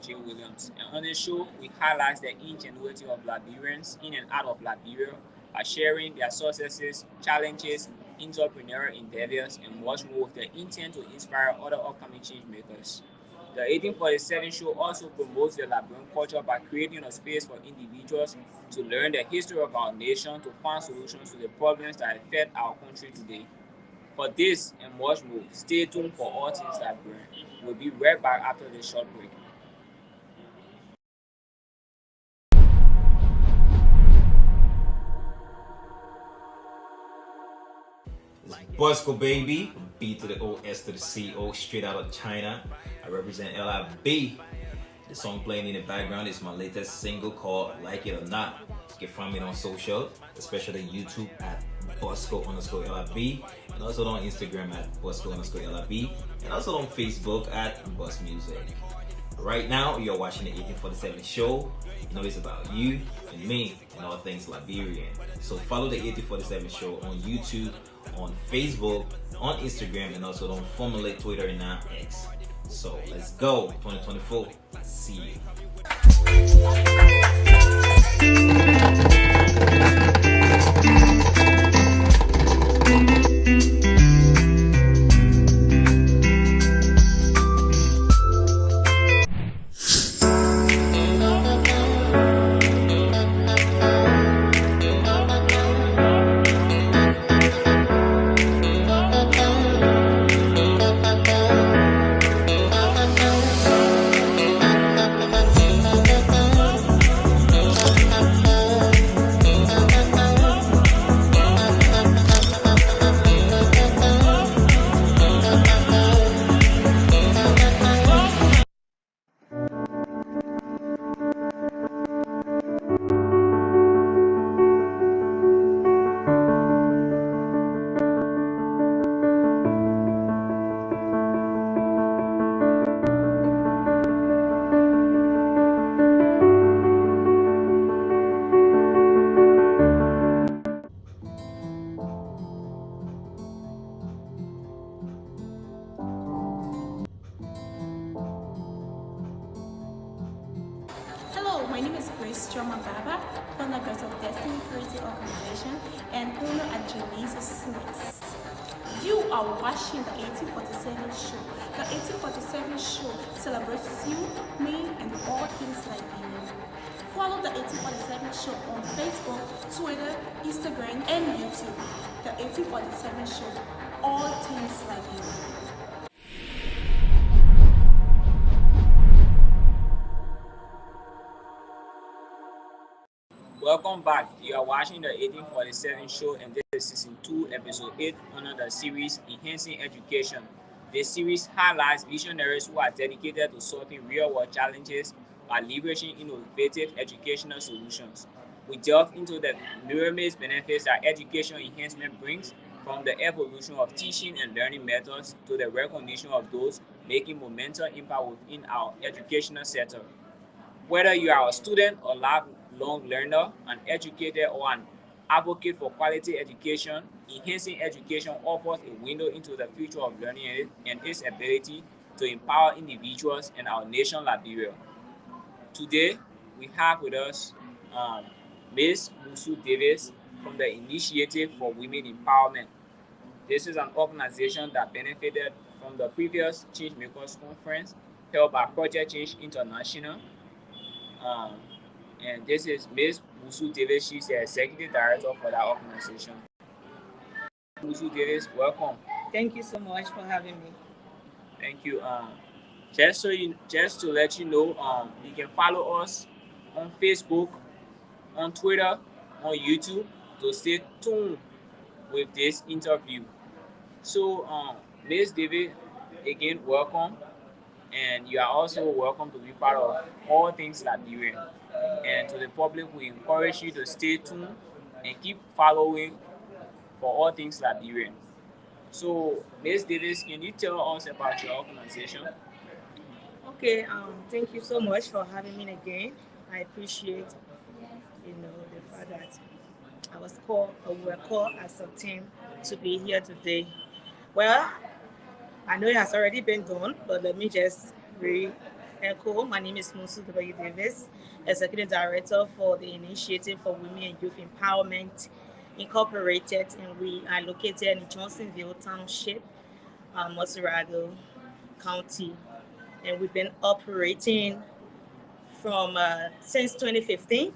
J. Williams. And on this show, we highlight the ingenuity of Liberians in and out of Liberia by sharing their successes, challenges, entrepreneurial endeavors, and much more with the intent to inspire other upcoming change makers. The 1847 show also promotes the Liberian culture by creating a space for individuals to learn the history of our nation to find solutions to the problems that affect our country today. For this and much more, stay tuned for all things Liberian. We'll be right back after this short break. Bosco baby, B to the O, S to the C, O, straight out of China. I represent LIB. The song playing in the background is my latest single called Like It or Not. You can find me on social, especially YouTube at Bosco_LIB, and also on Instagram at Bosco_LIB, and also on Facebook at Bus Music. Right now, you're watching the 1847 show. You know it's about you and me and all things Liberian. So follow the 1847 show on YouTube, on Facebook, on Instagram, and also on formerly Twitter and now X. So let's go, 2024. See you. My name is Grace Choma Baba, founder of Destiny Creative Organization and owner at Janice Snacks. You are watching the 1847 show. The 1847 show celebrates you, me, and all things Liberian. Follow the 1847 show on Facebook, Twitter, Instagram, and YouTube. The 1847 show, all things Liberian. Welcome back. You are watching the 1847 show, and this is season 2, episode 8, under the series Enhancing Education. This series highlights visionaries who are dedicated to solving real-world challenges by leveraging innovative educational solutions. We delve into the numerous benefits that education enhancement brings, from the evolution of teaching and learning methods to the recognition of those making monumental impact within our educational sector. Whether you are a student or lifelong learner, an educator, or an advocate for quality education, Enhancing Education offers a window into the future of learning and its ability to empower individuals and our nation, Liberia. Today, we have with us Ms. Musu Davis from the Initiative for Women Empowerment. This is an organization that benefited from the previous Changemakers Conference held by Project Change International. And this is Ms. Musu Davis. She's the executive director for that organization. Musu Davis, welcome. Thank you so much for having me. Thank you. Just to let you know, you can follow us on Facebook, on Twitter, on YouTube to stay tuned with this interview. So, Ms. Davis, again, welcome. And you are also welcome to be part of all things Liberian. And to the public, we encourage you to stay tuned and keep following for all things Liberian. So, Ms. Davis, can you tell us about your organization? Okay, thank you so much for having me again. I appreciate, the fact that we were called as a team to be here today. Well, I know it has already been done, but let me just Echo. My name is Musu W. Davis, Executive Director for the Initiative for Women and Youth Empowerment Incorporated, and we are located in Johnsonville Township, Moserado County, and we've been operating from since 2015.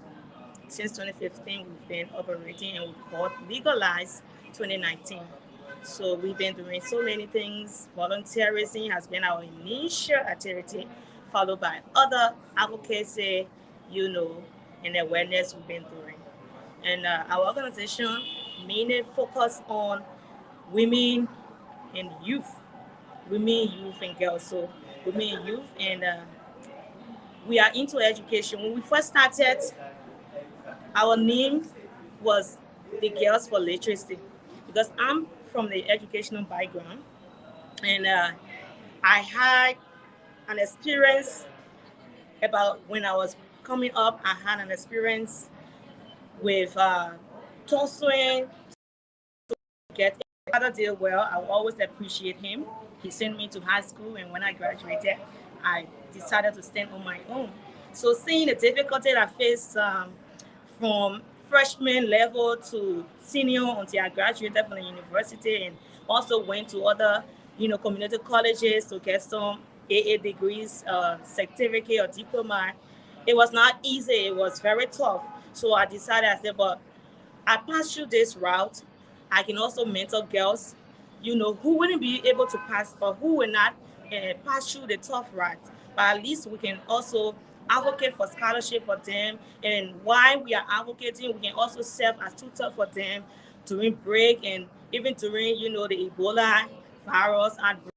Since 2015, we've been operating, and we got legalized 2019. So we've been doing so many things. Volunteerism has been our initial activity, followed by other advocacy, and awareness we've been doing. And our organization mainly focus on women and youth, and girls. So women and youth, and we are into education. When we first started, our name was the Girls for Literacy, because I'm from the educational background, and I had an experience about when I was coming up. I had an experience with tussling to get a father did well. I will always appreciate him. He sent me to high school, and when I graduated, I decided to stand on my own. So seeing the difficulty I faced from freshman level to senior until I graduated from the university, and also went to other, community colleges to get some AA degrees, certificate or diploma. It was not easy. It was very tough. So I decided, I said, but I passed through this route. I can also mentor girls, who wouldn't be able to pass, or who will not pass through the tough route. But at least we can also advocate for scholarship for them. And while we are advocating, we can also serve as tutor for them during break, and even during, the Ebola virus outbreak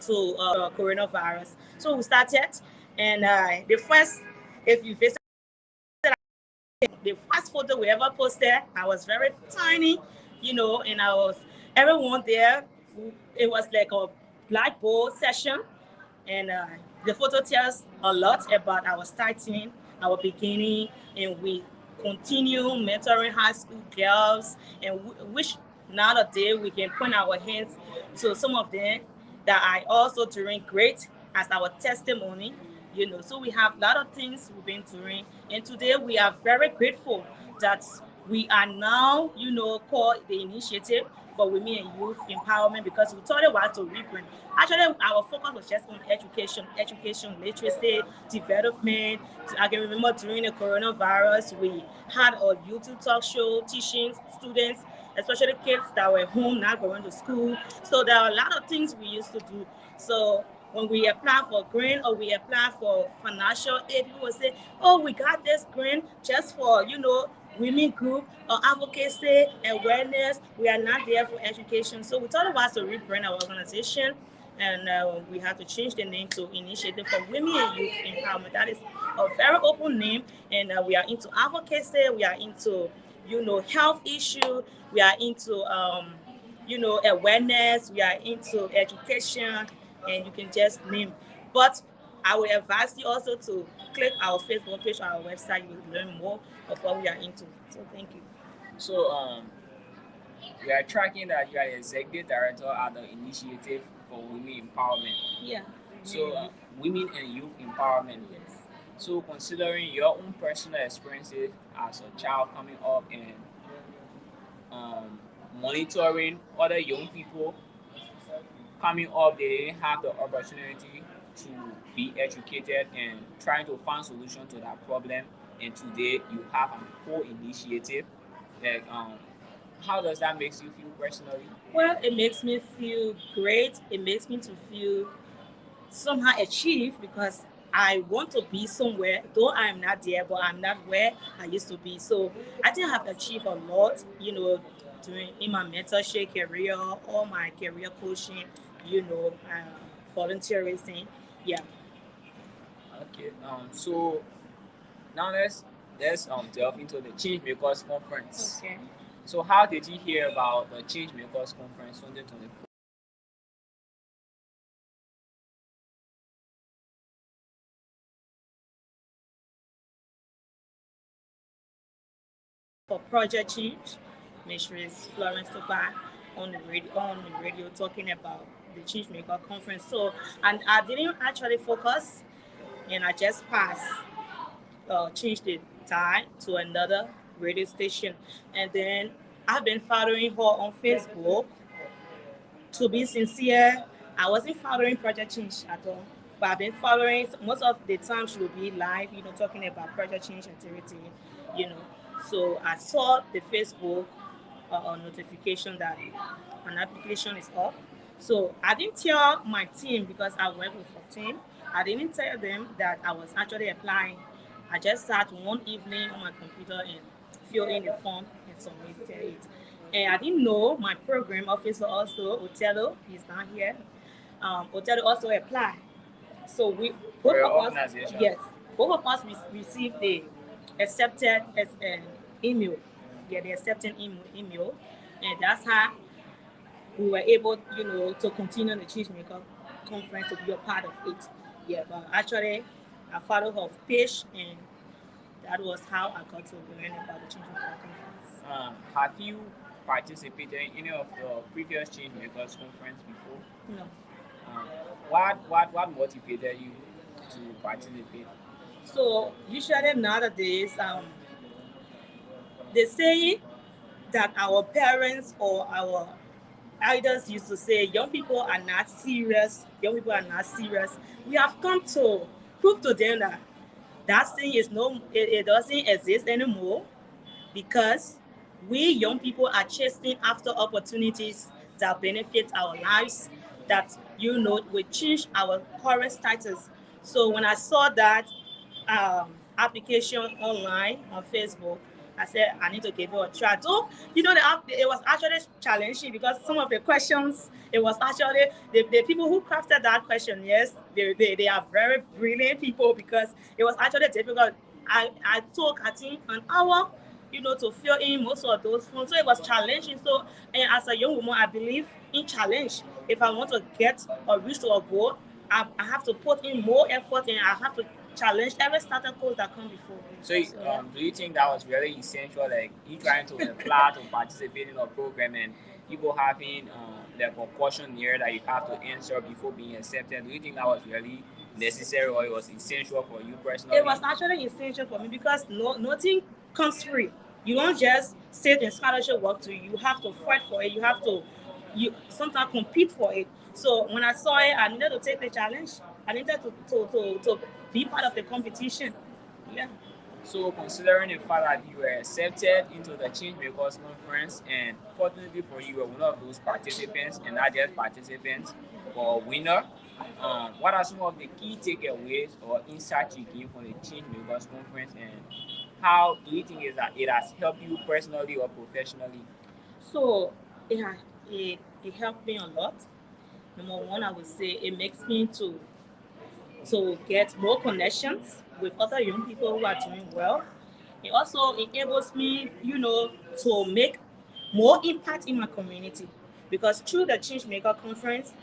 to coronavirus. So we started, and the first, if you visit, the first photo we ever posted, I was very tiny, and I was everyone there. It was like a blackboard session, and the photo tells a lot about our starting, our beginning, and we continue mentoring high school girls, and which nowadays we can point our hands to some of them that are also doing great as our testimony. So we have a lot of things we've been doing, and today we are very grateful that we are now, called the Initiative for Women and Youth Empowerment, because we thought it was to rebrand. Actually, our focus was just on education, literacy, development. I can remember during the coronavirus, we had a YouTube talk show teaching students, especially kids that were home, not going to school. So there are a lot of things we used to do. So when we apply for grant or we apply for financial aid, people will say, oh, we got this grant just for, women group or advocacy, awareness. We are not there for education. So we thought it was to rebrand our organization, and we had to change the name to Initiative for Women and Youth Empowerment. That is a very open name, and we are into advocacy, we are into, health issue, we are into, awareness, we are into education, and you can just name. But I will advise you also to click our Facebook page or our website. You will learn more of what we are into. So thank you. So we are tracking that you are the executive director at the Initiative for Women Empowerment. Yeah. So women and youth empowerment. Yes. So considering your own personal experiences as a child coming up and monitoring other young people coming up, they didn't have the opportunity to be educated and trying to find solution to that problem. And today you have a whole initiative. Like, how does that make you feel personally? Well, it makes me feel great. It makes me to feel somehow achieved, because I want to be somewhere, though I'm not there, but I'm not where I used to be. So I think I have achieved a lot, during in my mentorship career, all my career coaching, volunteerism. Yeah. Okay. So now let's delve into the Change Makers Conference. Okay. So how did you hear about the Change Makers Conference 2024? For Project Change, Mistress Florence Toba, on the radio talking about the Changemaker conference. So, and I didn't actually focus, and I just passed, changed the time to another radio station, and then I've been following her on Facebook. To be sincere, I wasn't following Project Change at all. But I've been following most of the time she will be live, talking about Project Change activity, you know. So I saw the Facebook notification that an application is up. So I didn't tell my team because I work with a team. I didn't tell them that I was actually applying. I just sat one evening on my computer and fill in the form and submitted it. And I didn't know my program officer also, Otello, he's not here. Otello also applied. So we For both your of us, organization? yes, both of us received the accepted as an email. Yeah, the accepted email, and that's how we were able, to continue the Changemaker conference to be a part of it. Yeah, but actually, I followed her page, and that was how I got to learn about the Changemaker conference. Have you participated in any of the previous Change Makers conference before? No. Um, what motivated you to participate? So usually nowadays, they say that our parents or our elders used to say young people are not serious. Young people are not serious. We have come to prove to them that that thing is no, it doesn't exist anymore, because we young people are chasing after opportunities that benefit our lives, that will change our current status. So when I saw that application online on Facebook, I said I need to give it a try. So it was actually challenging because some of the questions, it was actually the people who crafted that question. Yes, they are very brilliant people, because it was actually difficult. I took, I think, an hour, to fill in most of those forms. So it was challenging. So, and as a young woman, I believe in challenge. If I want to get or reach to a goal, I have to put in more effort, and I have to challenge every starter course that come before. So, do you think that was really essential, like you trying to apply to participate in a program and people having like a questionnaire that you have to answer before being accepted? Do you think that was really necessary, or it was essential for you personally? It was actually essential for me, because nothing comes free. You don't just sit in scholarship work to you have to fight for it. You have to sometimes compete for it. So when I saw it, I needed to take the challenge. I needed to be part of the competition. Yeah. So, considering the fact that you were accepted into the Change Makers conference, and fortunately for you, you were one of those participants, and not just participants, but a winner, what are some of the key takeaways or insights you gained from the Change Makers conference, and how do you think is that it has helped you personally or professionally? So it helped me a lot. Number one, I would say it makes me to get more connections with other young people who are doing well. It also enables me, to make more impact in my community, because through the Changemaker conference,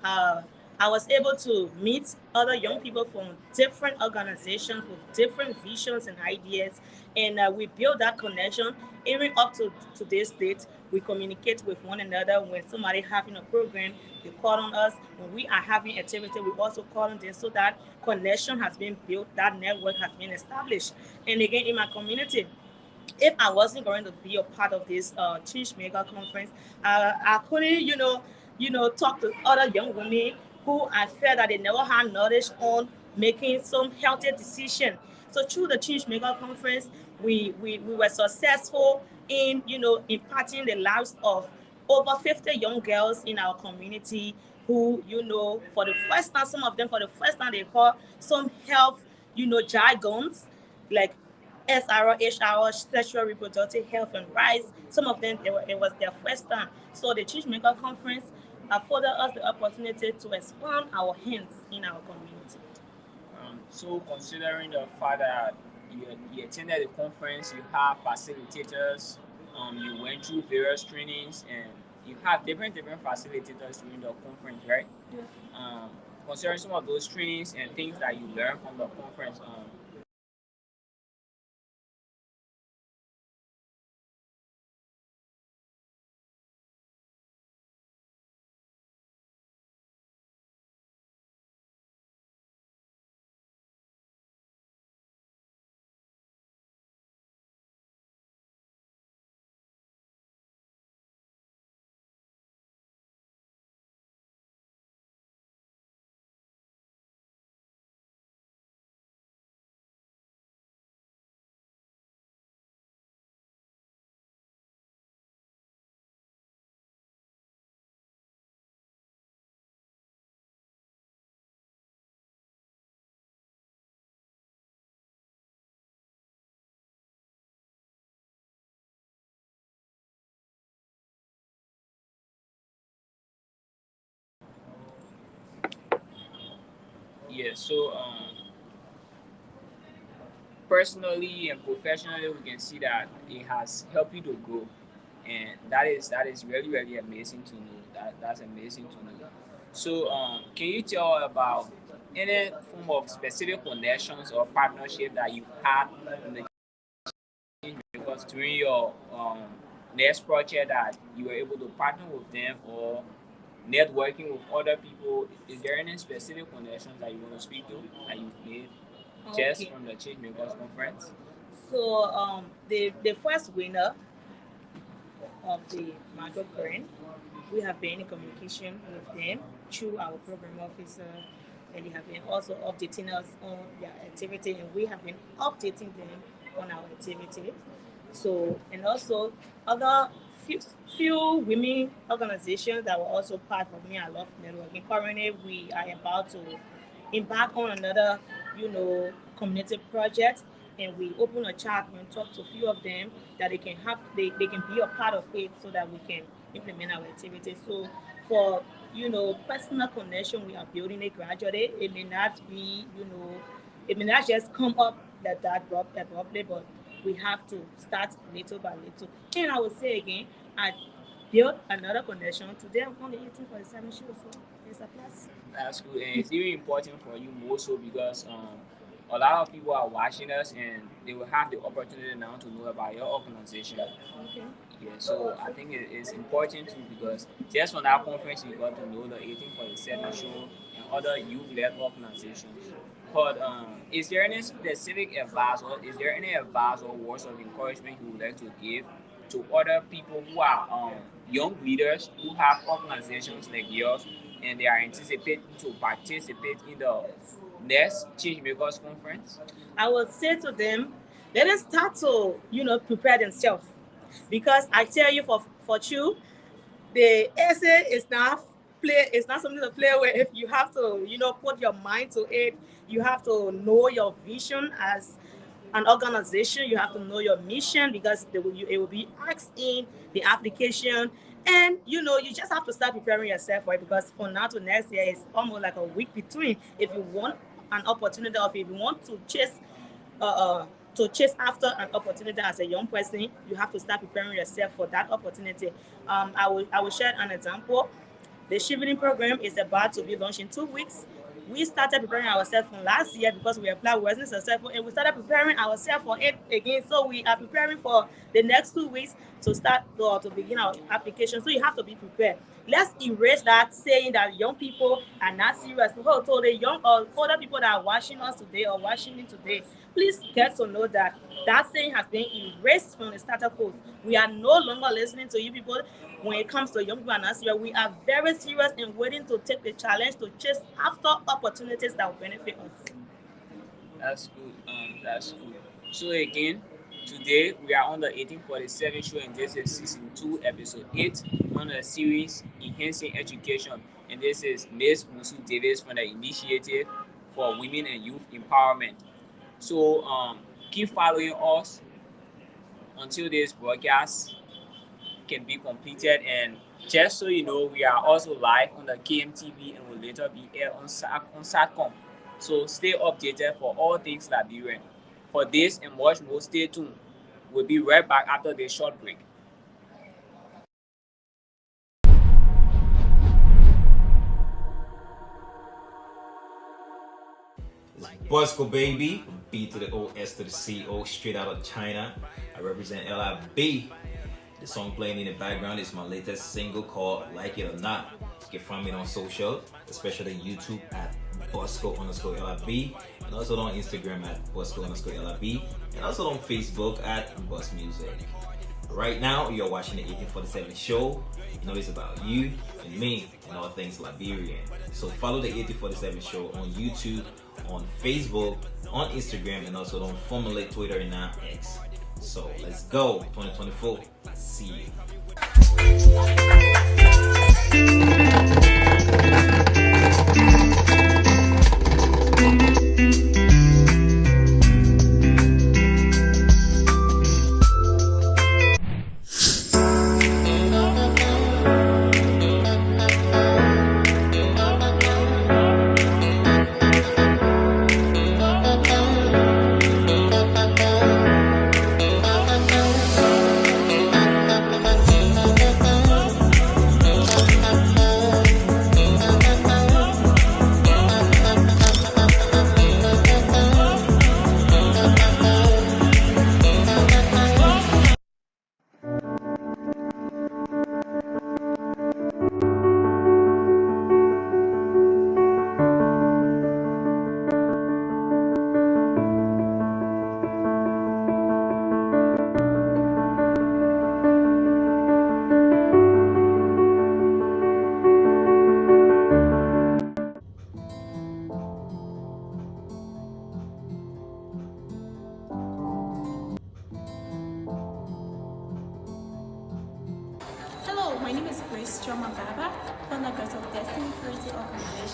uh, I was able to meet other young people from different organizations with different visions and ideas, and we build that connection. Even up to today's date, we communicate with one another. When somebody having a program, they call on us. When we are having activity, we also call on them, so that connection has been built, that network has been established. And again, in my community, if I wasn't going to be a part of this Change Maker conference, I couldn't, talk to other young women who I felt that they never had knowledge on making some healthy decision. So through the Change Maker conference, we were successful in, impacting the lives of over 50 young girls in our community who, for the first time, some of them for the first time, they heard some health, jargons like SRO, HR, sexual reproductive health and rights. Some of them, it was their first time. So the Changemaker conference afforded us the opportunity to expand our hands in our community. So, considering the fact that you attended the conference, you have facilitators, you went through various trainings, and you have different facilitators during the conference, right? Yeah. Um, Considering some of those trainings and things that you learned from the conference, Yeah, so personally and professionally, we can see that it has helped you to grow, and that is really really amazing to know. That's amazing to know. So, can you tell about any form of specific connections or partnership that you've had in the because during your next project that you were able to partner with them or networking with other people? Is there any specific connections that you want to speak to that you've made just Okay. from the Changemakers conference? So the first winner of the Margot Grant, we have been in communication with them through our program officer, and they have been also updating us on their activity, and we have been updating them on our activity. So, and also other few, few women organizations that were also part of Me I Love Networking. Currently, we are about to embark on another, community project, and we open a chat and talk to a few of them that they can be a part of it so that we can implement our activities. So for personal connection, we are building it gradually. It may not be, it may not just come up abruptly, but we have to start little by little. And I would say again, I built another connection. Today I'm on the 1847 show, so it's a plus. That's good, and it's really important for you more so because a lot of people are watching us and they will have the opportunity now to know about your organization. Okay. Yeah, so I think it is important too because just from that conference you got to know the 1847 show and other youth-led organizations. But is there any specific advice or is there any advice or words of encouragement you would like to give to other people who are young leaders who have organizations like yours and they are anticipating to participate in the next Changemakers conference? I would say to them, let them start to, prepare themselves. Because I tell you for you, the essay is not it's not something to play with. You have to, put your mind to it. You have to know your vision as an organization. You have to know your mission because it will be asked in the application. And you just have to start preparing yourself for it because from now to next year it's almost like a week between. If you want an opportunity or if you want uh, uh, to chase after an opportunity as a young person, you have to start preparing yourself for that opportunity. I will share an example. The shivering program is about to be launched in 2 weeks. We started preparing ourselves from last year because we applied, we wasn't successful, and we started preparing ourselves for it again. So we are preparing for the next 2 weeks to start to begin our application. So you have to be prepared. Let's erase that saying that young people are not serious. So the young or older people that are watching us today or watching me today, please get to know that that saying has been erased from the starter post. We are no longer listening to you people when it comes to young people and us. We are very serious and waiting to take the challenge to chase after opportunities that will benefit us. That's good. That's good. So again, today we are on the 1847 show, and this is season 2, episode 8 on the series Enhancing Education. And this is Ms. Musu Davis from the Initiative for Women and Youth Empowerment. So keep following us until this broadcast can be completed. And just so you know, we are also live on the KMTV and will later be aired on Satcom. So stay updated for all things Liberian. For this and much more, stay tuned. We'll be right back after this short break. Bosco baby, B to the O, S to the C O, straight out of China. I represent LIB. The song playing in the background is my latest single called Like It or Not. You can find me on social, especially YouTube at Bosco_LIB, and also on Instagram at Bosco_LIB, and also on Facebook at Bus Music. Right now, you're watching the 1847 show. You know it's about you and me and all things Liberian. So follow the 1847 show on YouTube, on Facebook, on Instagram, and also on formerly Twitter and now X. So let's go, 2024. See you.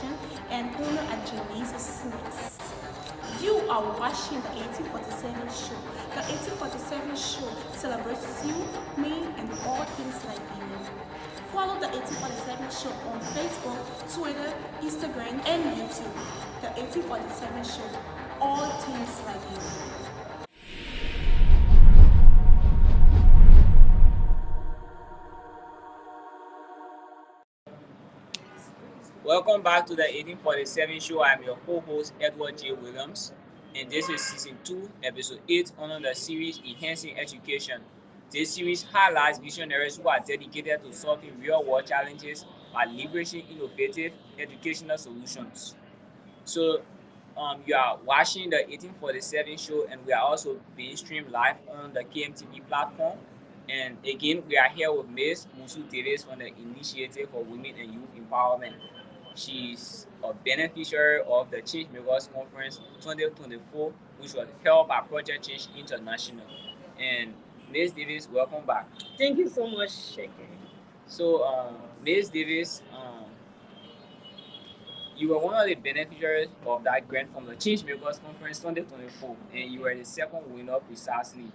Organization, and Bruno and Janice Smith. You are watching the 1847 show. The 1847 show celebrates you, me, and all things Liberian. Follow the 1847 show on Facebook, Twitter, Instagram, and YouTube. The 1847 show, all things Liberian. Welcome back to the 1847 show. I'm your co-host Edward J. Williams, and this is season 2, episode 8 under the series Enhancing Education. This series highlights visionaries who are dedicated to solving real-world challenges by leveraging innovative educational solutions. So, you are watching the 1847 show, and we are also being streamed live on the KMTV platform. And again, we are here with Ms. Musu Davis from the Initiative for Women and Youth Empowerment. She's a beneficiary of the Change Makers Conference 2024, which was held by Project Change International. And Ms. Davis, welcome back. Thank you so much, Sheke. So, Ms. Davis, you were one of the beneficiaries of that grant from the Change Makers Conference 2024, and you were the second winner precisely.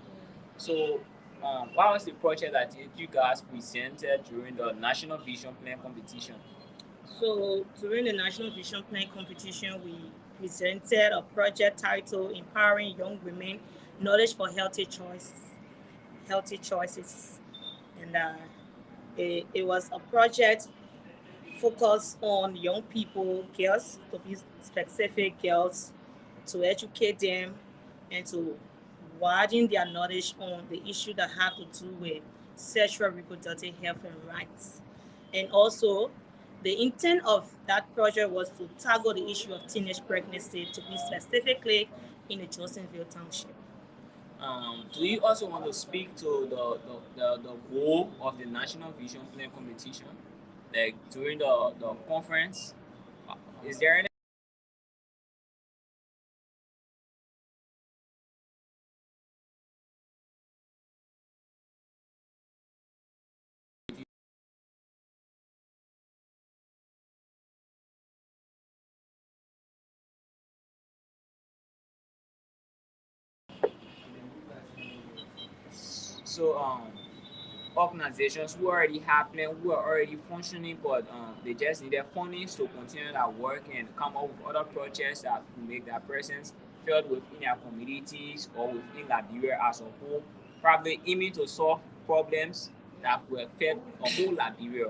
So, what was the project that you guys presented during the National Vision Plan competition? So during the National Vision Plan competition, we presented a project titled Empowering Young Women, Knowledge for Healthy Choices. And it was a project focused on young people, girls, to be specific, girls, to educate them and to widen their knowledge on the issue that have to do with sexual reproductive health and rights. And also, the intent of that project was to tackle the issue of teenage pregnancy, to be specifically in the Johnsonville Township. Do you also want to speak to the goal of the National Vision Plan competition? Like during the conference, is there any so organizations who already have plan, who are already functioning, but they just needed funding to continue that work and come up with other projects that will make their presence felt within their communities or within Liberia as a whole, probably aiming to solve problems that will affect a whole Liberia.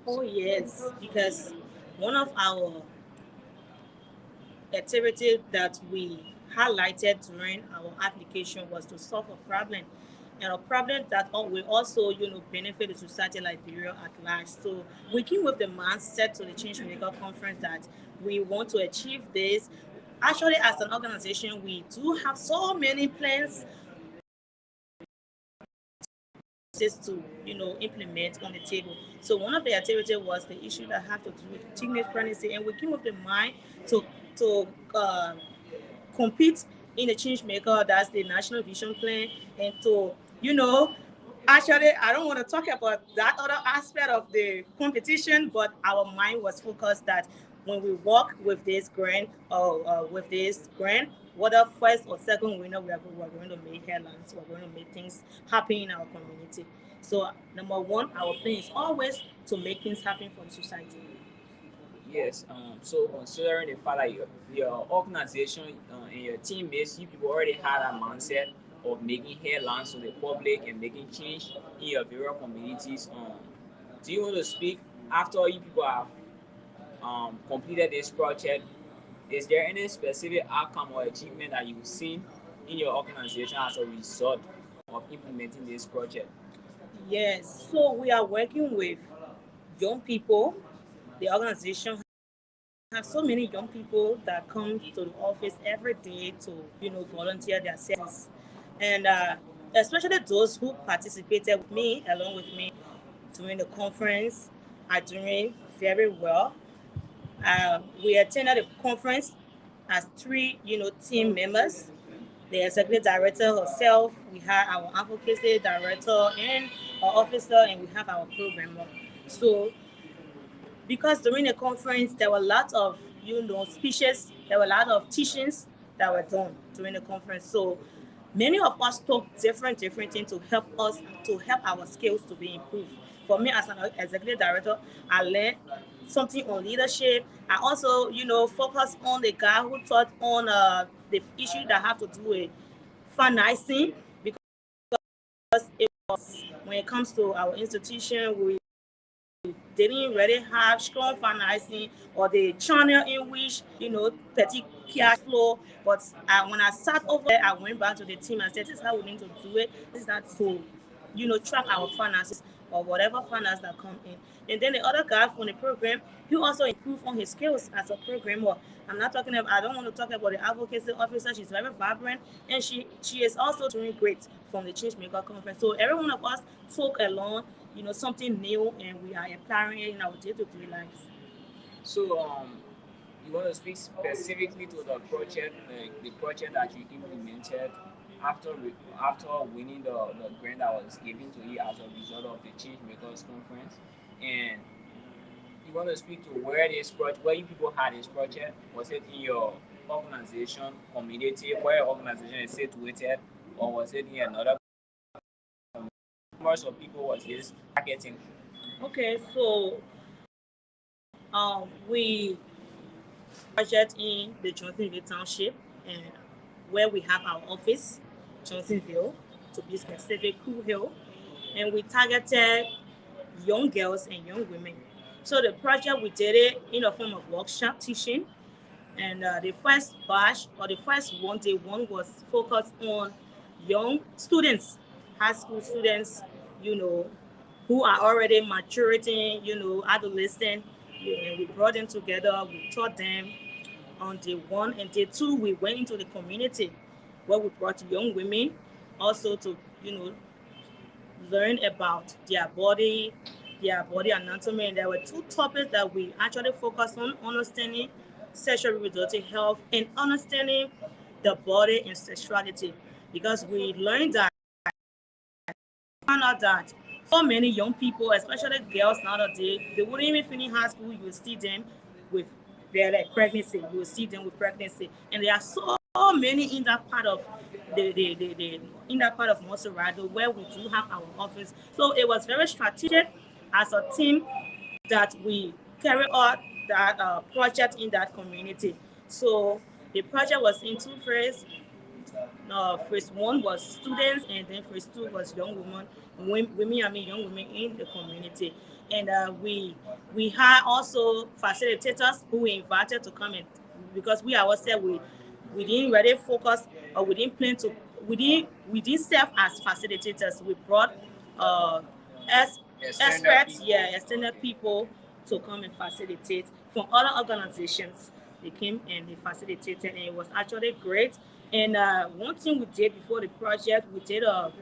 Oh, yes, because one of our activities that we highlighted during our application was to solve a problem, and a problem that will also, benefit the society like Liberia at large. So we came with the mindset to the Change Maker Conference that we want to achieve this. Actually, as an organization, we do have so many plans to implement on the table. So one of the activities was the issue that had to do with teenage pregnancy, and we came with the mind to compete in the Change Maker, that's the National Vision Plan, and to actually, I don't want to talk about that other aspect of the competition, but our mind was focused that when we work with this grant, whether first or second winner, we're going to make headlines, we're going to make things happen in our community. So number one, our plan is always to make things happen for the society. Yes. So considering the fact that your organization and your teammates, you people already had a mindset of making headlines to the public and making change in your various communities. Do you want to speak after you people have completed this project? Is there any specific outcome or achievement that you've seen in your organization as a result of implementing this project? Yes. So we are working with young people. The organization have so many young people that come to the office every day to volunteer their services, and especially those who participated with me along with me during the conference are doing very well. We attended the conference as three team members: the executive director herself, we have our advocacy director and our officer, and we have our programmer. So because during the conference there were a lot of speeches, there were a lot of teachings that were done during the conference. So many of us took different things to help our skills to be improved. For me as an executive director, I learned something on leadership. I also focused on the guy who taught on the issue that have to do with financing, because it was, when it comes to our institution, we didn't really have strong financing or the channel in which petty cash flow. But when I sat over there, I went back to the team and said, this is how we need to do it. This is not to track our finances or whatever finance that come in. And then the other guy from the program, he also improved on his skills as a programmer. I don't want to talk about the advocacy officer. She's very vibrant, and she is also doing great from the Changemaker Conference. So every one of us took along something new, and we are applying it in our day-to-day lives. So you want to speak specifically to the project, the project that you implemented after winning the grant that was given to you as a result of the Changemakers Conference, and you want to speak to where you people had this project. Was it in your organization community where your organization is situated, or was it in another numbers of people was this targeting? Okay, so we project in the Johnsonville Township, and where we have our office, Johnsonville, to be specific, Cool Hill, and we targeted young girls and young women. So the project, we did it in a form of workshop teaching, and the first batch, or the first day one, was focused on young students, high school students, who are already maturing, adolescent. And we brought them together, we taught them on day one, and day two we went into the community where we brought young women also to learn about their body anatomy. And there were two topics that we actually focused on: understanding sexual reproductive health and understanding the body and sexuality, because we found out that so many young people, especially girls nowadays, they wouldn't even finish high school. You will see them with their pregnancy. You will see them with pregnancy, and there are so many in that part of in that part of Monserrado where we do have our office. So it was very strategic as a team that we carry out that project in that community. So the project was in two phases. Phase one was students, and then phase two was young young women in the community. And we had also facilitators who we invited to come in, because we ourselves we didn't really focus, or we didn't plan to we didn't serve as facilitators. We brought as experts, external people to come and facilitate from other organizations. They came and they facilitated, and it was actually great. And one thing we did before the project, we did a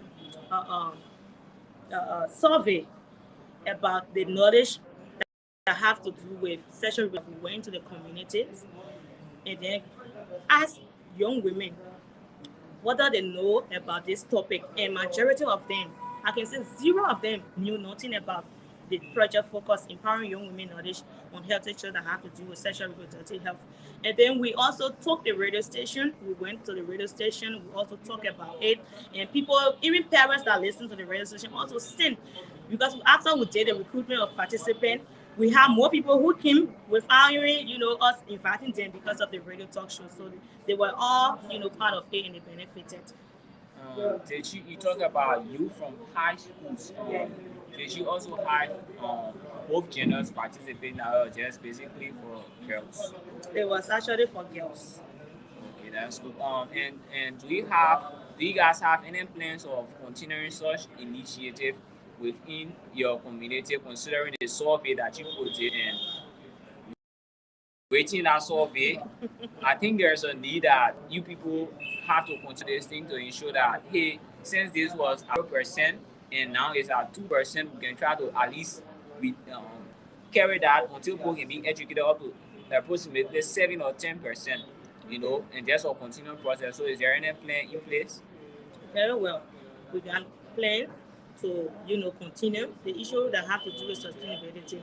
survey about the knowledge that have to do with sexual. We went into the communities and then asked young women whether they know about this topic, and majority of them, I can say zero of them, knew nothing about the project focus empowering young women knowledge on health issues that have to do with sexual reproductive health. And then we also took the radio station. We went to the radio station. We also talked about it, and people, even parents that listen to the radio station, also sent, because after we did the recruitment of participants, we have more people who came without even us inviting them, because of the radio talk show. So they were all part of it, and they benefited. Did you talk about you from high schools? Did you also have both genders participating, or just basically for girls? It was actually for girls. Okay, that's good. And do you guys have any plans of continuing such initiative within your community, considering the survey that you put in and waiting that survey? I think there's a need that you people have to continue this thing to ensure that, hey, since this was 0% and now it's at 2%, we can try to at least carry that until people can be educated up to approximately 7 or 10%, and just a continuing process. So is there any plan in place? Very well. We can plan to continue the issue that have to do with sustainability.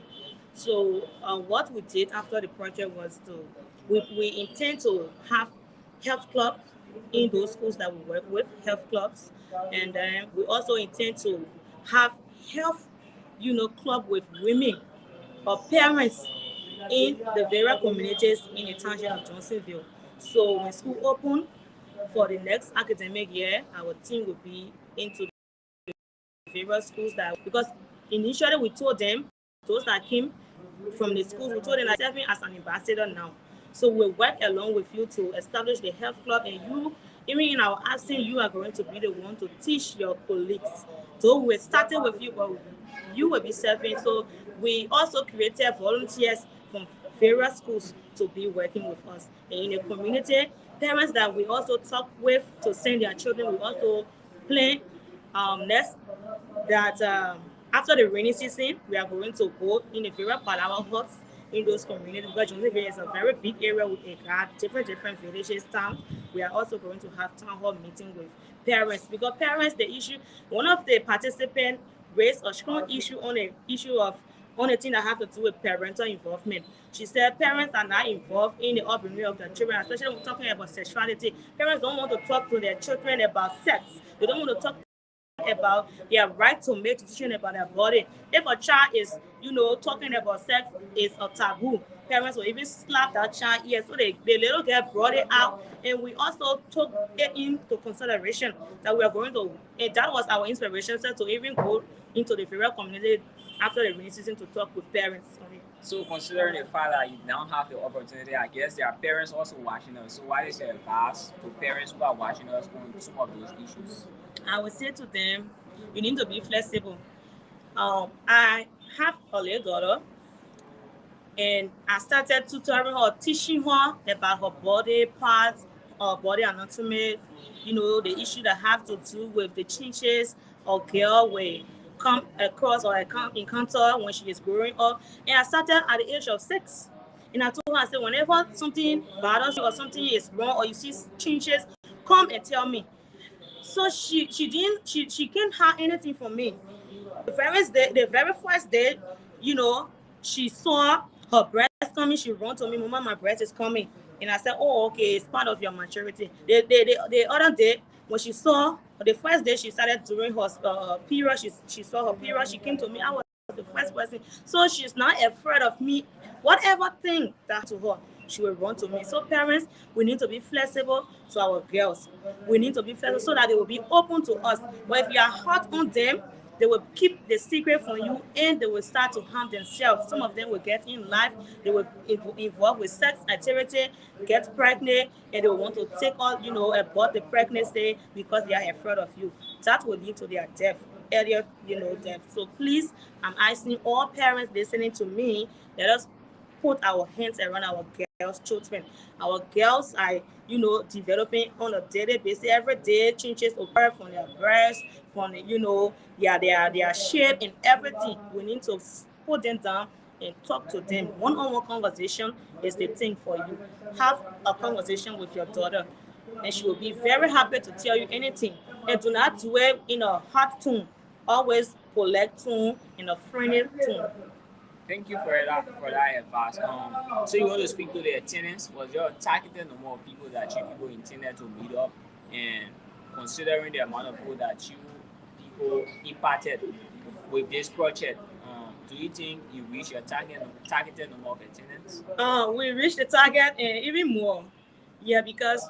So what we did after the project was we intend to have health clubs in those schools that we work with, health clubs, and then we also intend to have health, club with women or parents in the various communities in the township of Johnsonville. So when school open for the next academic year, our team will be into various schools that, because initially we told them, those that came from the schools, we told them that serving as an ambassador now. So we work along with you to establish the health club, and you, even in our absence, you are going to be the one to teach your colleagues. So we're starting with you, but you will be serving. So we also created volunteers from various schools to be working with us. And in the community, parents that we also talk with to send their children, we also plan next that after the rainy season, we are going to go in the various Palawa huts in those communities, because Jonesville is a very big area with a different villages, town. We are also going to have town hall meeting with parents, because parents, the issue, one of the participants raised a strong issue on a thing that have to do with parental involvement. She said parents are not involved in the upbringing of their children, especially when talking about sexuality. Parents don't want to talk to their children about sex. They don't want to talk about their right to make decisions about their body. If a child is, talking about sex is a taboo, parents will even slap that child ear, so the little girl brought it out, and we also took it into consideration that we are going to, and that was our inspiration, so to even go into the various community after the rainy season to talk with parents on it. So considering the fact that you now have the opportunity, I guess there are parents also watching us. So what is your advice to parents who are watching us on some of those issues? I would say to them, you need to be flexible. I have a little daughter, and I started tutoring her, teaching her about her body parts, her body anatomy, the issue that have to do with the changes a girl will come across or encounter when she is growing up. And I started at the age of 6. And I told her, I said, whenever something bothers you or something is wrong or you see changes, come and tell me. So she can't hide anything from me. The very first day, she saw her breast coming, she ran to me, Mama, my breast is coming. And I said, oh, okay, it's part of your maturity. The other day, when she saw, the first day she started during her period, she saw her period, she came to me, I was the first person. So she's not afraid of me. Whatever thing that to her, she will run to me. So parents, we need to be flexible to our girls. We need to be flexible so that they will be open to us. But if you are hard on them, they will keep the secret from you, and they will start to harm themselves. Some of them will get in life, they will involve with sex activity, get pregnant, and they will want to take on, abort the pregnancy because they are afraid of you. That will lead to their death, earlier, death. So please, I'm asking all parents listening to me, let us put our hands around our girls' children. Our girls are, developing on a daily basis. Every day changes occur from their breasts, from their shape and everything. We need to put them down and talk to them. One-on-one conversation is the thing for you. Have a conversation with your daughter, and she will be very happy to tell you anything. And do not do it in a hard tone. Always polite tone, in a friendly tone. Thank you for that advice. So you want to speak to the attendance? Was your targeted number of people that you people intended to meet up, and considering the amount of people that you people impacted with this project, do you think you reached your targeted number of attendants? We reached the target and even more. Yeah, because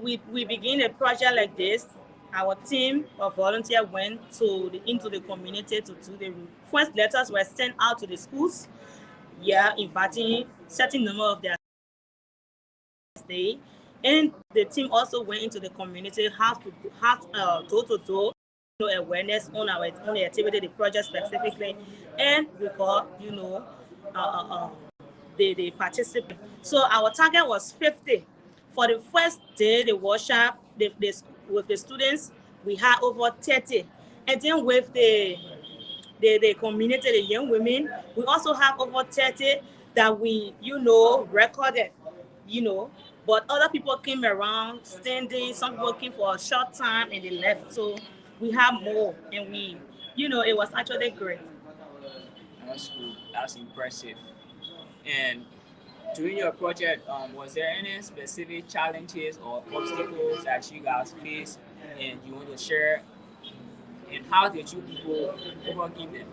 we begin a project like this. Our team of volunteers went into the community to do the first letters were sent out to the schools. Yeah, inviting certain number of their stay, and the team also went into the community house door to door, awareness on the activity, the project specifically, and we got the participant. So our target was 50. For the first day, the workshop, with the students, we had over 30. And then with the community, the young women, we also have over 30 that we, recorded, But other people came around standing, some people came for a short time and they left. So we have more, and it was actually great. That's good. That's impressive. And during your project, was there any specific challenges or obstacles that you guys faced and you want to share? And how did you people overcome them?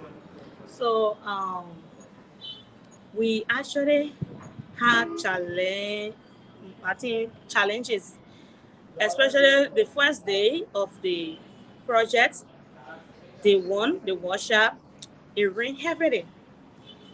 So we actually had challenges, especially the first day of the project, day one, the workshop, it rained heavily.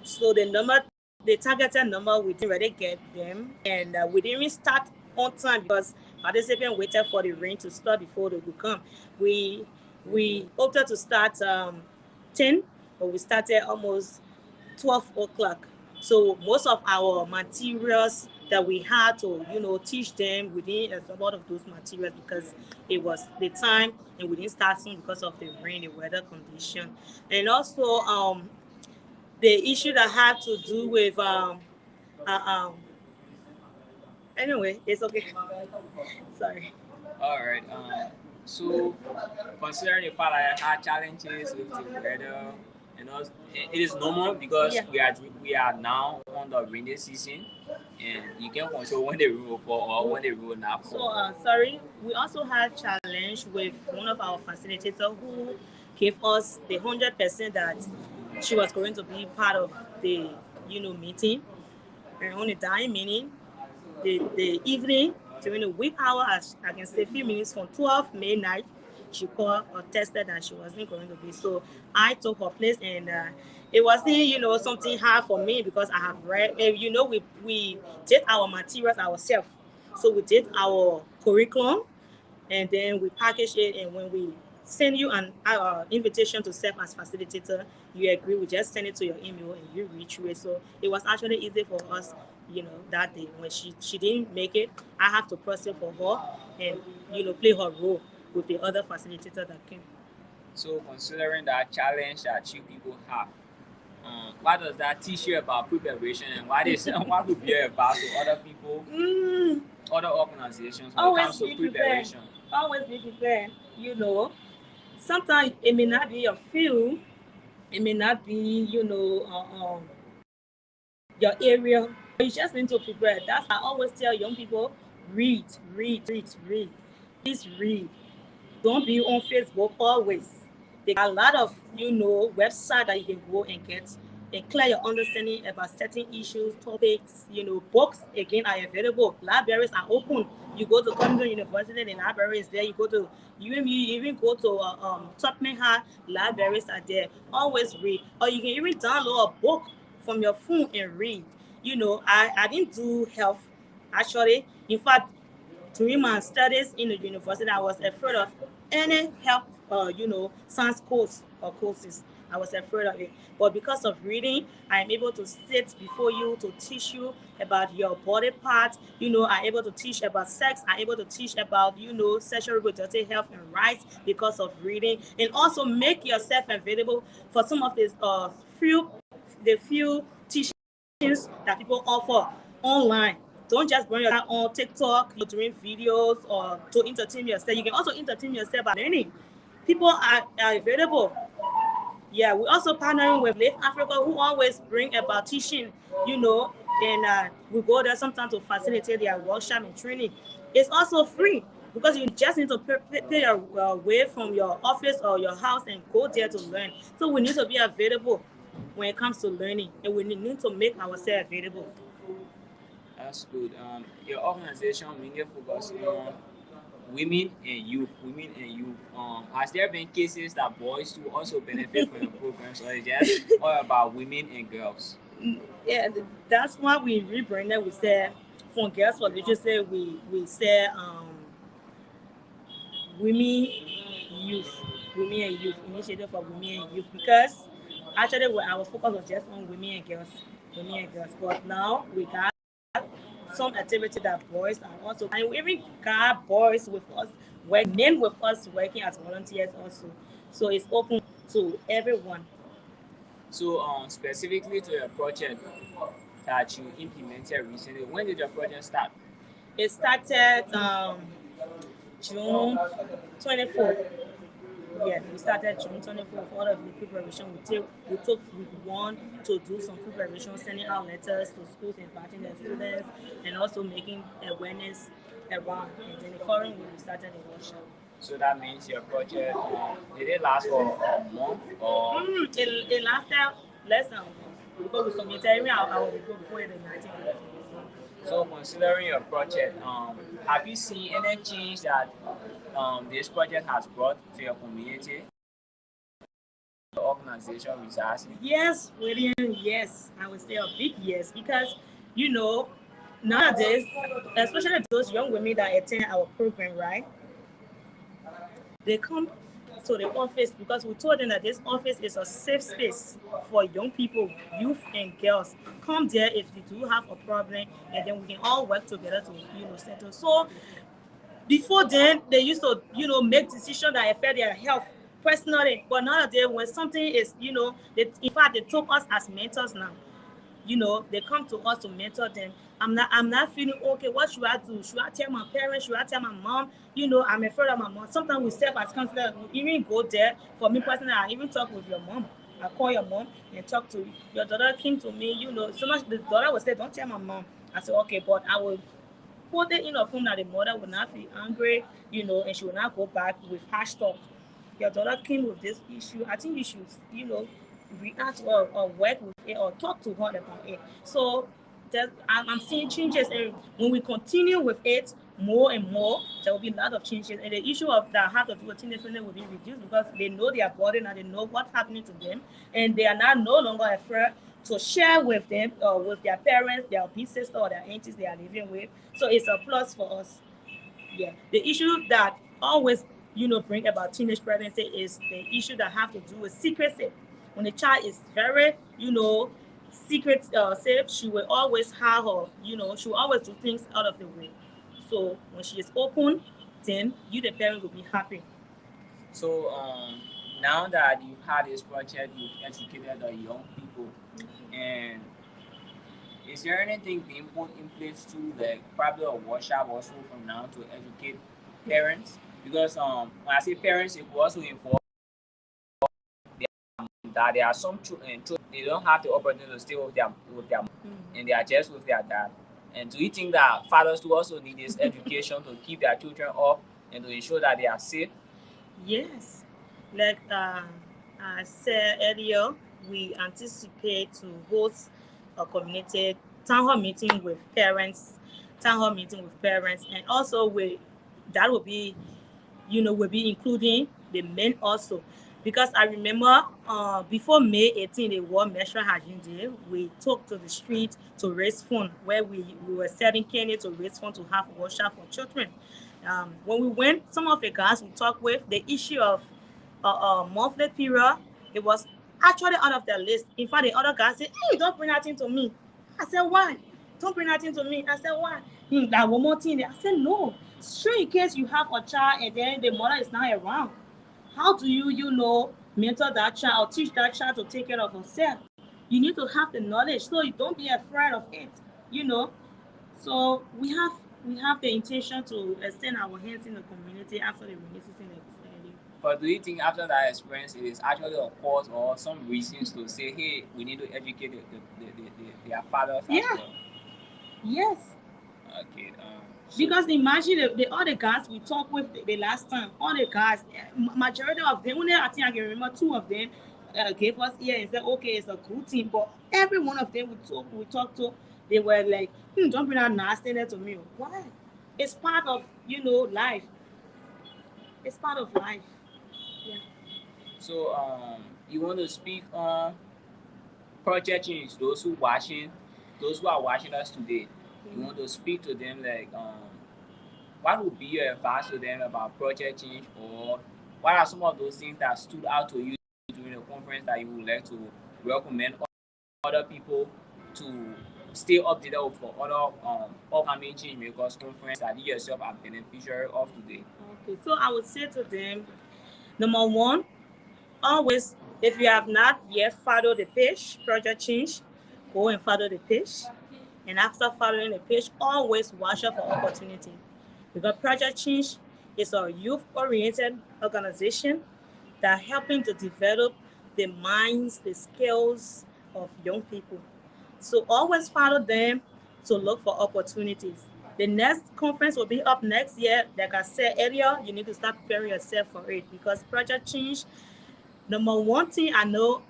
So the targeted number, we didn't really get them, and we didn't even start on time because participants waited for the rain to start before they would come. We we opted to start 10, but we started almost 12 o'clock. So most of our materials that we had to, teach them, we didn't use a lot of those materials because it was the time and we didn't start soon because of the rain, the weather condition. And also the issue that had to do with uh, um anyway, it's okay. Sorry. All right. So considering the fact that I had challenges with the weather, and also, it is normal because Yeah. we are now on the rainy season, and you can control when the rain will fall or when the rain will not So fall. sorry, we also had challenge with one of our facilitator who gave us the 100% that she was going to be part of the meeting, and on the dying meeting, the evening during the week hour, as I can say, a few minutes from 12 midnight, she called or tested that she wasn't going to be. So I took her place, and it wasn't something hard for me because I have read. We did our materials ourselves, so we did our curriculum, and then we package it. And when we send you an invitation to serve as facilitator, you agree. We just send it to your email and you read through it. So it was actually easy for us, that day when she didn't make it. I have to process for her and play her role with the other facilitator that came. So considering that challenge that you people have, what does that teach you about preparation and what would be your advice to other people, Mm, other organizations when it always comes to be prepared. preparation? Always be prepared. Sometimes it may not be your field. It may not be your area. You just need to prepare. That's why I always tell young people, read, read, read, read. Please read. Don't be on Facebook always. There are a lot of websites that you can go and get and clear your understanding about certain issues, topics. Books again are available. Libraries are open. You go to Columbia University, the library is there. You even go to Tubman High, libraries are there. Always read, or you can even download a book from your phone and read. I didn't do health actually. In fact, during my studies in the university, I was afraid of any health, science course or courses. I was afraid of it. But because of reading, I am able to sit before you to teach you about your body parts. I'm able to teach about sex. I'm able to teach about, sexual reproductive health and rights because of reading. And also make yourself available for some of these few teachings that people offer online. Don't just bring yourself on TikTok, doing videos or to entertain yourself. You can also entertain yourself by learning. People are available. Yeah, we also partnering with Live Africa who always bring about teaching, and we go there sometimes to facilitate their workshop and training. It's also free because you just need to pay your way from your office or your house and go there to learn. So we need to be available when it comes to learning, and we need to make ourselves available. That's good. Your organization mainly focus on women and youth. Women and youth. Has there been cases that boys too also benefit from your programs, or is just all about women and girls? Yeah, that's why we rebranded. We said from girls for literacy, we say women youth, women and youth initiative for women and youth because actually our focus was just on women and girls. But now we got some activity that boys are also, and we even got boys with us, men with us working as volunteers also. So it's open to everyone. So, specifically to your project that you implemented recently, when did your project start? It started June 24th. Yeah, we started June 24th. All of the preparation we took week one to do some preparation, sending out letters to schools, inviting the students, and also making awareness around. And then the following week we started the workshop. So that means your project, did it last for a month or? It lasted less than a month because we submitted our report before the 19th. So considering your project, have you seen any change that this project has brought to your community, the organization resides in? Yes, William, yes. I would say a big yes because, you know, nowadays, especially those young women that attend our program, right? They come to the office because we told them that this office is a safe space for young people, youth and girls. Come there if you do have a problem, and then we can all work together to, settle. So before then, they used to, make decisions that affect their health personally. But nowadays, when something is, in fact, they took us as mentors now. They come to us to mentor them. I'm not feeling okay. What should I do? Should I tell my parents? Should I tell my mom? I'm afraid of my mom. Sometimes we step as counselors, we even go there. For me personally, I even talk with your mom. I call your mom and talk to you. Your daughter came to me, so much the daughter would say, don't tell my mom. I said, okay, but I will put it in a form that the mother will not feel angry, and she will not go back with harsh talk. Your daughter came with this issue. I think you should, react or work with it or talk to her about it. So that I'm seeing changes. And when we continue with it more and more, there will be a lot of changes. And the issue of that have to do with teenage women will be reduced because they know their body and they know what's happening to them, and they are now no longer afraid to share with them or with their parents, their big sister or their aunties they are living with. So it's a plus for us. Yeah. The issue that always, bring about teenage pregnancy is the issue that have to do with secrecy. When a child is very, secret safe, she will always have her, she will always do things out of the way. So when she is open, then you, the parent, will be happy. So now that you've had this project, you've educated the young people, and is there anything being put in place to like probably a workshop also from now to educate parents? Because when I say parents, it will also involve that there are some children they don't have the opportunity to stay with their mom, and they are just with their dad. And do you think that fathers do also need this education to keep their children up and to ensure that they are safe? Yes. Like I said earlier, we anticipate to host a community town hall meeting with parents, and also that will be, will be including the men also. Because I remember before May 18, the World Menstrual Hygiene Day, we took to the street to raise funds where we were selling candy to raise funds to have a workshop for children. When we went, some of the guys we talked with, the issue of monthly period, it was actually out of their list. In fact, the other guy said, hey, don't bring that into me. I said, why? Don't bring that into me. I said, why? Like one more thing. I said, no. Sure, in case you have a child and then the mother is not around, how do you, mentor that child or teach that child to take care of herself? You need to have the knowledge, so you don't be afraid of it, you know. So we have the intention to extend our hands in the community after the rainy season extended. But do you think after that experience, it is actually a cause or some reasons to say, hey, we need to educate their fathers as Yeah. well? Yes. Okay. Because imagine all the guys we talked with the last time, all the guys, majority of them, only I think I can remember two of them gave us ear and said, okay, it's a good thing. But every one of them we talked to, they were like, don't bring that nastiness to me. Why? It's part of, life. It's part of life. Yeah. So you want to speak on project change? Those who are watching us today, you want to speak to them like what would be your advice to them about project change, or what are some of those things that stood out to you during the conference that you would like to recommend other people to stay updated for other upcoming change makers conference that you yourself are beneficiary of today? Okay. So I would say to them, number one, always, if you have not yet followed the page, project change, go and follow the page. And after following the page, always watch out for opportunity. Because Project Change is a youth-oriented organization that are helping to develop the minds, the skills of young people. So always follow them to look for opportunities. The next conference will be up next year. Like I said earlier, you need to start preparing yourself for it because project change, number one thing I know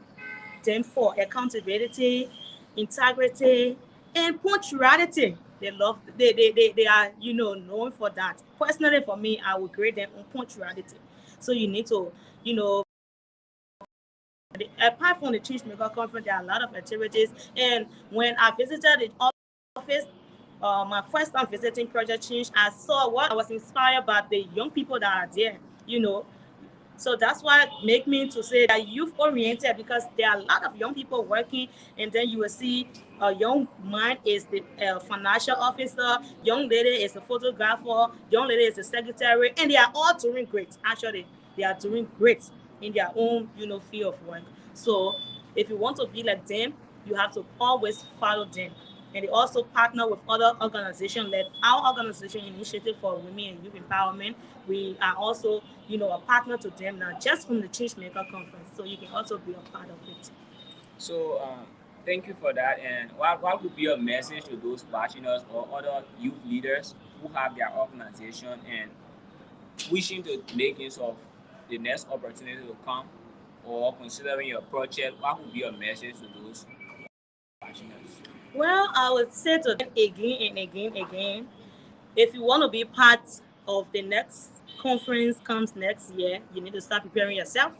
them for accountability, integrity, and punctuality. They are known for that. Personally for me, I would grade them on punctuality. So you need to, you know, apart from the Change Maker Conference, there are a lot of activities. And when I visited the office, my first time visiting Project Change, I saw what I was inspired by the young people that are there. You know, so that's why make me to say that youth oriented because there are a lot of young people working, and then you will see a young man is the financial officer, young lady is a photographer, young lady is a secretary, and they are all doing great. Actually, they are doing great in their own field of work. So if you want to be like them, you have to always follow them. And they also partner with other organizations like our organization initiative for women and youth empowerment. We are also a partner to them now just from the Change Maker Conference, so you can also be a part of it. So, thank you for that. And what would be your message to those bachelors or other youth leaders who have their organization and wishing to make use of the next opportunity to come or considering your project? What would be your message to those bachelors? Well, I would say to them again and again, if you want to be part of the next conference comes next year, you need to start preparing yourself.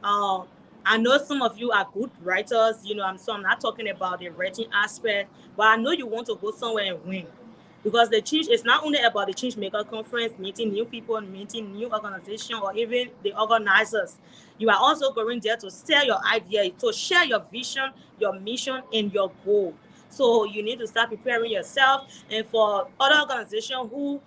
Uh, I know some of you are good writers, I'm not talking about the writing aspect, but I know you want to go somewhere and win. Because the change is not only about the change maker conference, meeting new people, meeting new organizations, or even the organizers. You are also going there to sell your idea, to share your vision, your mission, and your goal. So you need to start preparing yourself. And for other organizations who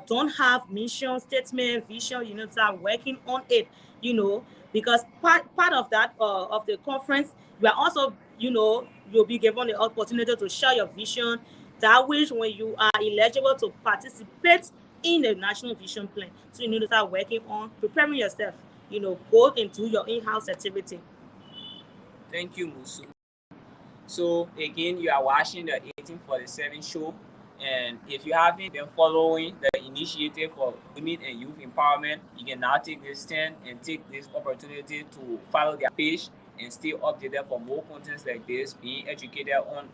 don't have mission statement, vision, start working on it. You know, because part of that of the conference, you are also you'll be given the opportunity to share your vision. That which when you are eligible to participate in the national vision plan, so you need to start working on preparing yourself. Go into your in-house activity. Thank you, Musu. So again, you are watching the 1847 show, and if you haven't been following the initiative for women and youth empowerment, you can now take this stand and take this opportunity to follow their page and stay updated for more contents like this, being educated on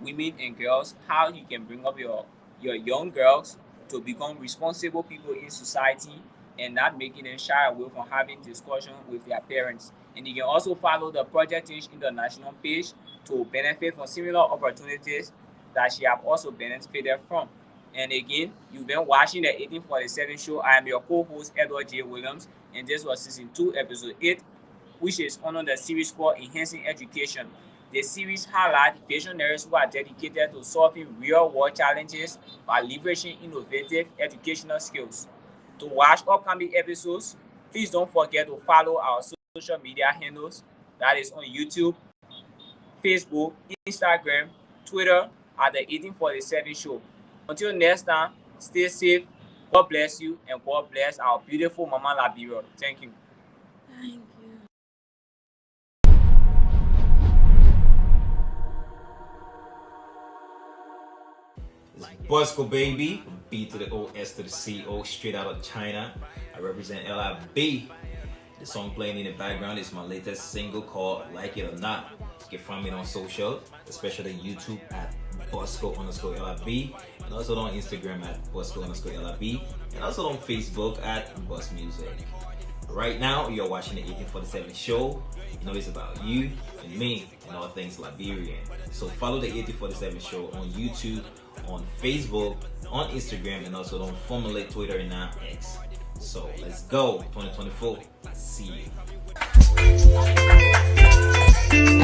women and girls, how you can bring up your young girls to become responsible people in society and not making them shy away from having discussion with their parents. And you can also follow the Project Change International page to benefit from similar opportunities that she have also benefited from. And again, you've been watching the 1847 show. I am your co-host, Edward J. Williams, and this was season 2, episode 8, which is under the series called Enhancing Education. The series highlights visionaries who are dedicated to solving real-world challenges by leveraging innovative educational skills. To watch upcoming episodes, please don't forget to follow our social media handles, that is on YouTube, Facebook, Instagram, Twitter at the 1847 show. Until next time, stay safe, God bless you, and God bless our beautiful Mama Liberian. Thank you. Thank you. Bosco baby, B to the O, S to the C O, straight out of China. I represent LIB. The song playing in the background is my latest single called Like It or Not. You can find me on social, especially YouTube at Bosco_LIB, and also on Instagram at Bosco_LIB, and also on Facebook at Bus Music. Right now, you're watching the 1847 show. You know it's about you and me and all things Liberian. So follow the 1847 show on YouTube, on Facebook, on Instagram, and also on formerly Twitter and now X. So let's go, 2024. See you.